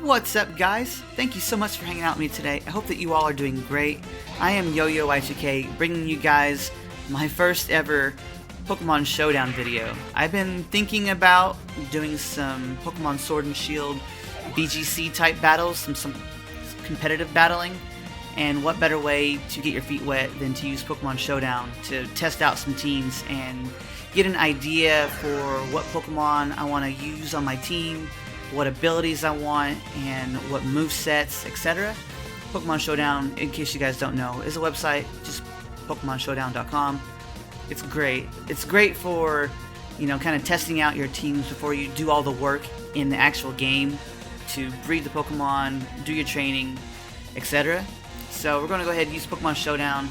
What's up, guys? Thank you so much for hanging out with me today. I hope that you all are doing great. I am Yo-Yo Y2K, bringing you guys my first ever Pokemon Showdown video. I've been thinking about doing some Pokemon Sword and Shield VGC type battles, some competitive battling, and what better way to get your feet wet than to use Pokemon Showdown to test out some teams and get an idea for what Pokemon I want to use on my team, what abilities I want, and what movesets, etc. Pokemon Showdown, in case you guys don't know, is a website, just PokemonShowdown.com. It's great. It's great for, kind of testing out your teams before you do all the work in the actual game to breed the Pokemon, do your training, etc. So we're going to go ahead and use Pokemon Showdown,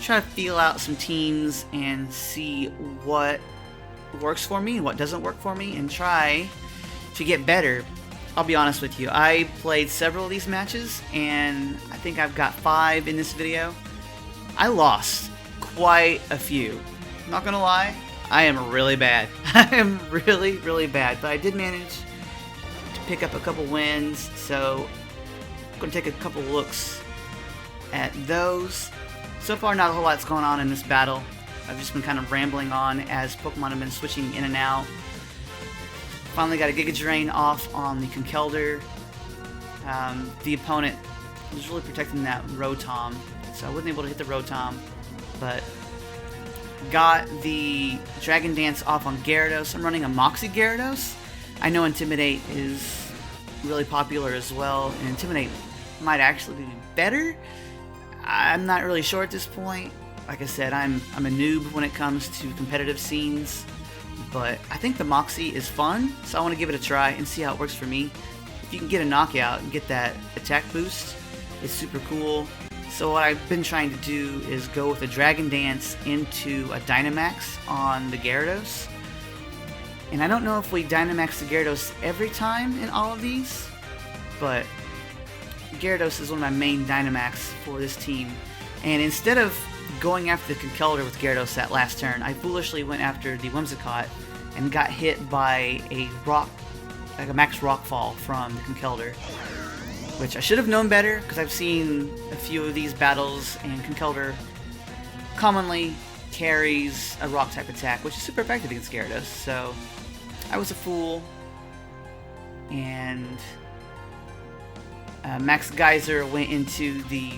try to feel out some teams and see what works for me and what doesn't work for me, and try to get better. I'll be honest with you, I played several of these matches and I think I've got 5 in this video. I lost quite a few. Not gonna lie, I am really bad. I am really bad, but I did manage to pick up a couple wins, so I'm gonna take a couple looks at those. So far, not a whole lot's going on in this battle. I've just been kind of rambling on as Pokemon have been switching in and out. Finally got a Giga Drain off on the Conkeldurr. The opponent was really protecting that Rotom, so I wasn't able to hit the Rotom, but got the Dragon Dance off on Gyarados. I'm running a Moxie Gyarados. I know Intimidate is really popular as well, and Intimidate might actually be better. I'm not really sure at this point. Like I said, I'm a noob when it comes to competitive scenes, but I think the Moxie is fun, so I want to give it a try and see how it works for me. If you can get a knockout and get that attack boost, it's super cool. So what I've been trying to do is go with a Dragon Dance into a Dynamax on the Gyarados. And I don't know if we Dynamax the Gyarados every time in all of these, but Gyarados is one of my main Dynamax for this team. And instead of going after the Conkeldurr with Gyarados that last turn, I foolishly went after the Whimsicott and got hit by a rock, like a max rock fall from the Conkeldurr, which I should have known better because I've seen a few of these battles, and Conkeldurr commonly carries a rock type attack, which is super effective against Gyarados. So I was a fool, and Max Geyser went into the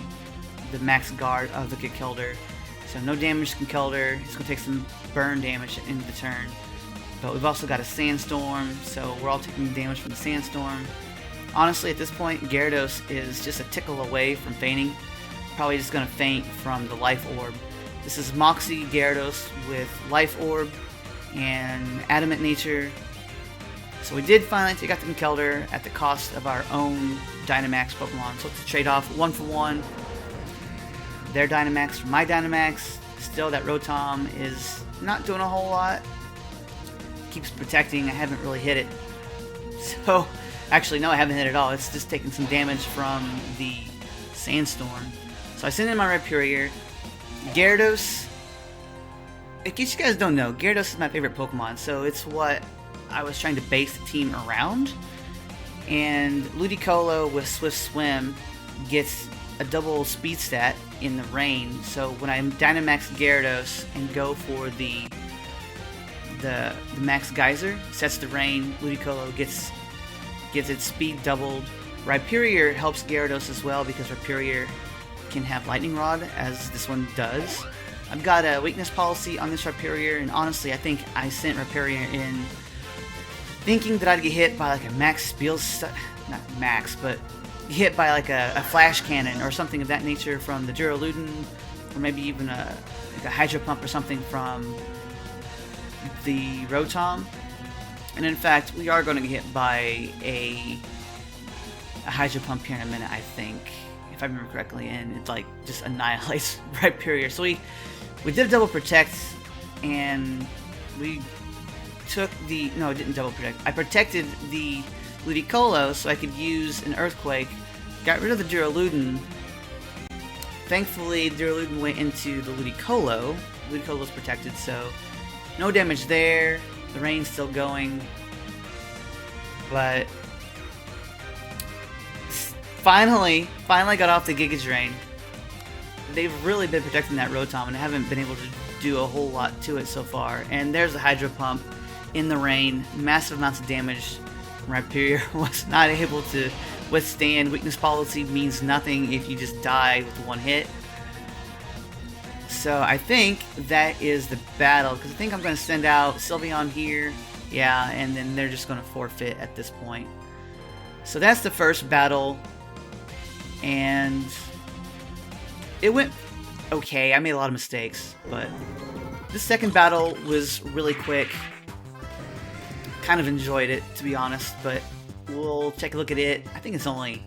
max guard of the Conkeldurr. So no damage to Conkeldurr. It's going to take some burn damage in the turn. But we've also got a Sandstorm, so we're all taking damage from the Sandstorm. Honestly, at this point, Gyarados is just a tickle away from fainting. Probably just going to faint from the Life Orb. This is Moxie Gyarados with Life Orb and Adamant Nature. So we did finally take out the Conkeldurr at the cost of our own Dynamax Pokemon. So it's a trade-off, 1-for-1. Their Dynamax for my Dynamax. Still, that Rotom is not doing a whole lot. Keeps protecting. I haven't really hit it. So, actually, no, I haven't hit it at all. It's just taking some damage from the Sandstorm. So I send in my Rhyperior. Gyarados, in case you guys don't know, Gyarados is my favorite Pokemon. So it's what I was trying to base the team around. And Ludicolo with Swift Swim gets a double speed stat in the rain, so when I Dynamax Gyarados and go for the Max Geyser, sets the rain, Ludicolo gets its speed doubled. Rhyperior helps Gyarados as well because Rhyperior can have Lightning Rod, as this one does. I've got a weakness policy on this Rhyperior, and honestly I think I sent Rhyperior in thinking that I'd get hit by like a max not max, but hit by like a flash cannon or something of that nature from the Duraludon, or maybe even a Hydro Pump or something from the Rotom. And in fact, we are going to get hit by a Hydro Pump here in a minute, I think, if I remember correctly, and it like just annihilates Rhyperior. So we did a double protect, and we took the, no, it didn't double protect. I protected the Ludicolo so I could use an Earthquake. Got rid of the Duraludon. Thankfully, Duraludon went into the Ludicolo. Ludicolo's protected, so no damage there. The rain's still going. But finally got off the Giga Drain. They've really been protecting that Rotom and haven't been able to do a whole lot to it so far. And there's the Hydro Pump in the rain. Massive amounts of damage. Rhyperior was not able to withstand. Weakness policy means nothing if you just die with one hit. So I think that is the battle, because I think I'm going to send out Sylveon here. Yeah, and then they're just going to forfeit at this point. So that's the first battle. And it went okay. I made a lot of mistakes, but the second battle was really quick. Kind of enjoyed it, to be honest, but we'll take a look at it. I think it's only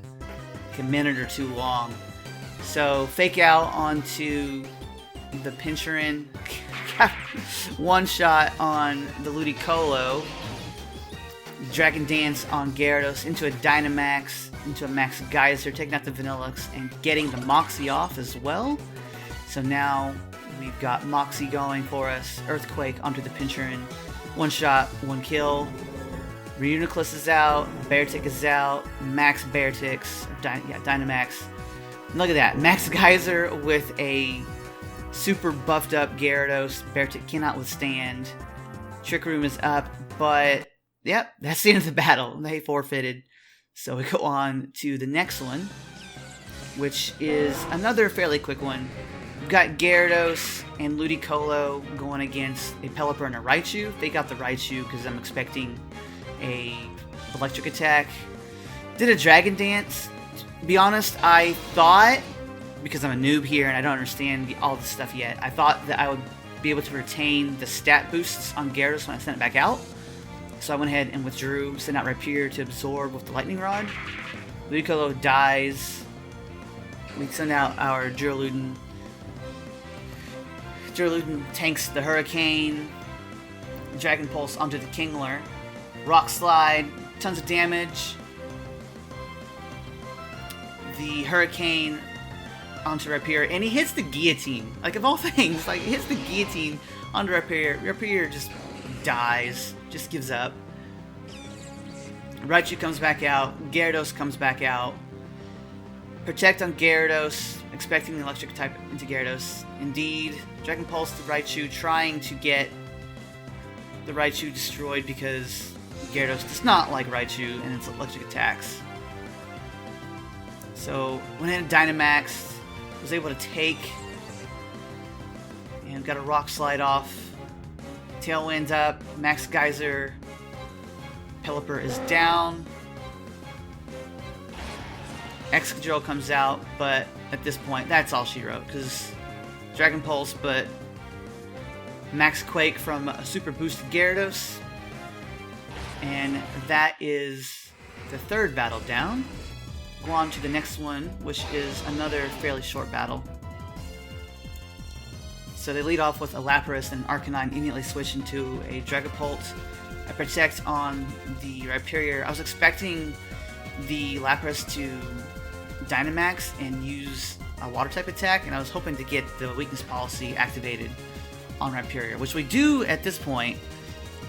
like a minute or two long. So fake out onto the Pincherin. One shot on the Ludicolo. Dragon Dance on Gyarados into a Dynamax, into a Max Geyser, taking out the Vanillux and getting the Moxie off as well. So now we've got Moxie going for us. Earthquake onto the Pincherin. One shot, one kill. Reuniclus is out. Beartic is out. Max Beartix. Dynamax. And look at that. Max Geyser with a super buffed up Gyarados. Beartic cannot withstand. Trick Room is up, but yep, that's the end of the battle. They forfeited. So we go on to the next one, which is another fairly quick one. We've got Gyarados and Ludicolo going against a Pelipper and a Raichu. Fake out the Raichu because I'm expecting a electric attack. Did a Dragon Dance. To be honest, I thought, because I'm a noob here and I don't understand all this stuff yet, I thought that I would be able to retain the stat boosts on Gyarados when I sent it back out. So I went ahead and withdrew, sent out Rhyperior to absorb with the Lightning Rod. Ludicolo dies. We send out our Duraludon. Duraludon tanks the Hurricane. Dragon Pulse onto the Kingler. Rock Slide, tons of damage. The Hurricane onto Rhyperior, and he hits the Guillotine. Like, of all things, like, he hits the Guillotine onto Rhyperior. Rhyperior just dies, just gives up. Raichu comes back out. Gyarados comes back out. Protect on Gyarados, expecting the electric type into Gyarados. Indeed, Dragon Pulse to Raichu, trying to get the Raichu destroyed because Gyarados does not like Raichu and its electric attacks. So, went in Dynamax, was able to take, and got a Rock Slide off. Tailwind up, Max Geyser, Pelipper is down. Excadrill comes out, but at this point, that's all she wrote, because Dragon Pulse, but Max Quake from a super boosted Gyarados. And that is the third battle down. Go on to the next one, which is another fairly short battle. So they lead off with a Lapras, and Arcanine immediately switch into a Dragapult. I protect on the Rhyperior. I was expecting the Lapras to Dynamax and use a Water-type attack, and I was hoping to get the Weakness Policy activated on Rhyperior, which we do at this point,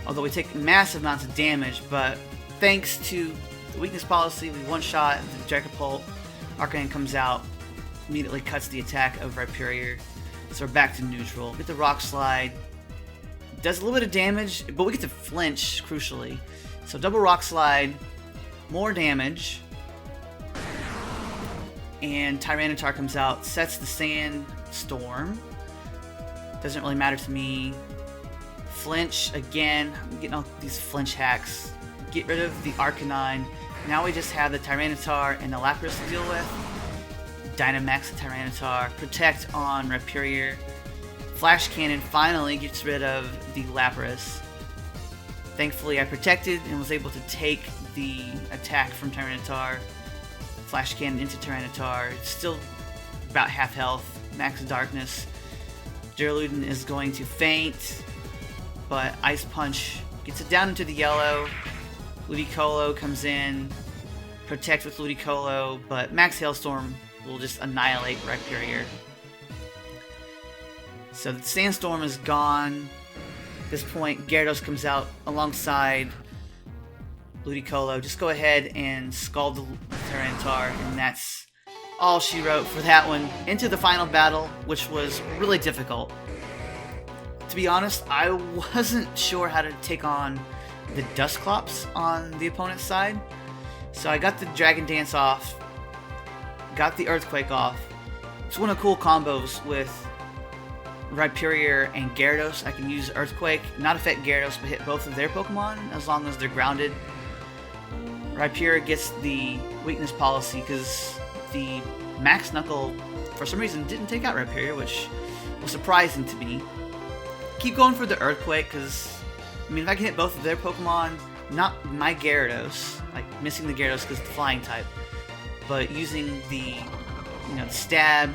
although we take massive amounts of damage, but thanks to the Weakness Policy, we one-shot the Dragapult. Arcanine comes out, immediately cuts the attack of Rhyperior. So we're back to neutral. Get the Rock Slide. Does a little bit of damage, but we get to flinch, crucially. So double Rock Slide, more damage. And Tyranitar comes out, sets the Sandstorm. Doesn't really matter to me. Flinch again. I'm getting all these flinch hacks. Get rid of the Arcanine. Now we just have the Tyranitar and the Lapras to deal with. Dynamax the Tyranitar. Protect on Rhyperior. Flash Cannon finally gets rid of the Lapras. Thankfully I protected and was able to take the attack from Tyranitar. Flash Cannon into Tyranitar. It's still about half health. Max Darkness. Duraludon is going to faint, but Ice Punch gets it down into the yellow. Ludicolo comes in. Protect with Ludicolo, but Max Hailstorm will just annihilate Rhyperior. So the Sandstorm is gone. At this point, Gyarados comes out alongside Ludicolo. Just go ahead and scald the Tyranitar, and that's all she wrote for that one. Into the final battle, which was really difficult. To be honest, I wasn't sure how to take on the Dusclops on the opponent's side. So I got the Dragon Dance off, got the Earthquake off. It's one of the cool combos with Rhyperior and Gyarados. I can use Earthquake, not affect Gyarados, but hit both of their Pokemon as long as they're grounded. Rhyperior gets the weakness policy because the Max Knuckle, for some reason, didn't take out Rhyperior, which was surprising to me. Keep going for the Earthquake because, I mean, if I can hit both of their Pokemon, not my Gyarados, like missing the Gyarados because it's the flying type, but using the, the stab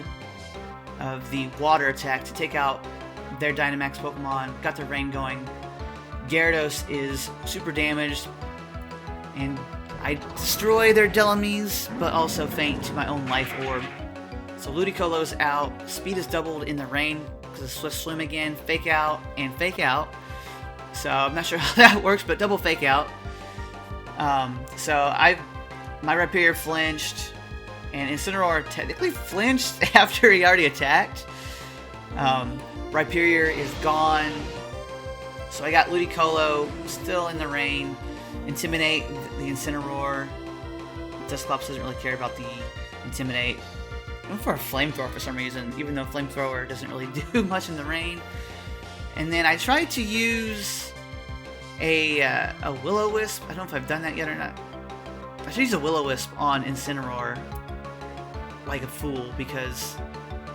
of the water attack to take out their Dynamax Pokemon, got the rain going. Gyarados is super damaged, and I destroy their Delamies, but also faint to my own life orb. So Ludicolo's out, speed is doubled in the rain because of Swift Swim again, fake out, and fake out. So I'm not sure how that works, but double fake out. My Rhyperior flinched, and Incineroar technically flinched after he already attacked. Rhyperior is gone, so I got Ludicolo still in the rain. Intimidate the Incineroar. Dusclops doesn't really care about the Intimidate. I went for a Flamethrower for some reason, even though Flamethrower doesn't really do much in the rain. And then I tried to use a Will-O-Wisp. I don't know if I've done that yet or not. I should use a Will-O-Wisp on Incineroar like a fool because,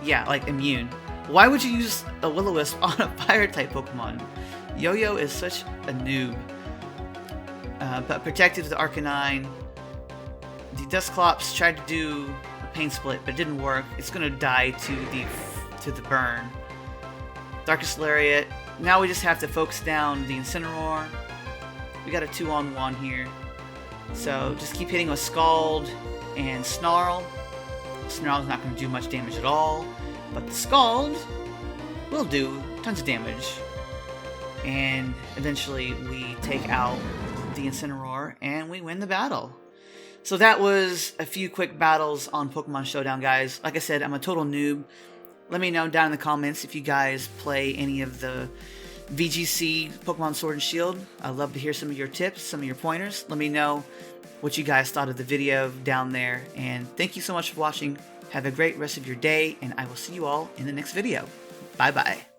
yeah, like immune. Why would you use a Will-O-Wisp on a Fire-type Pokemon? Yo-Yo is such a noob. But protected with the Arcanine. The Dusclops tried to do a Pain Split, but it didn't work. It's gonna die to the burn. Darkest Lariat. Now we just have to focus down the Incineroar. We got a 2-on-1 here. So just keep hitting with Scald and Snarl. Snarl's not going to do much damage at all, but the Scald will do tons of damage. And eventually we take out the Incineroar and we win the battle. So that was a few quick battles on Pokemon Showdown, guys. Like I said, I'm a total noob. Let me know down in the comments if you guys play any of the VGC Pokemon Sword and Shield. I'd love to hear some of your tips, some of your pointers. Let me know what you guys thought of the video down there. And thank you so much for watching. Have a great rest of your day, and I will see you all in the next video. Bye-bye.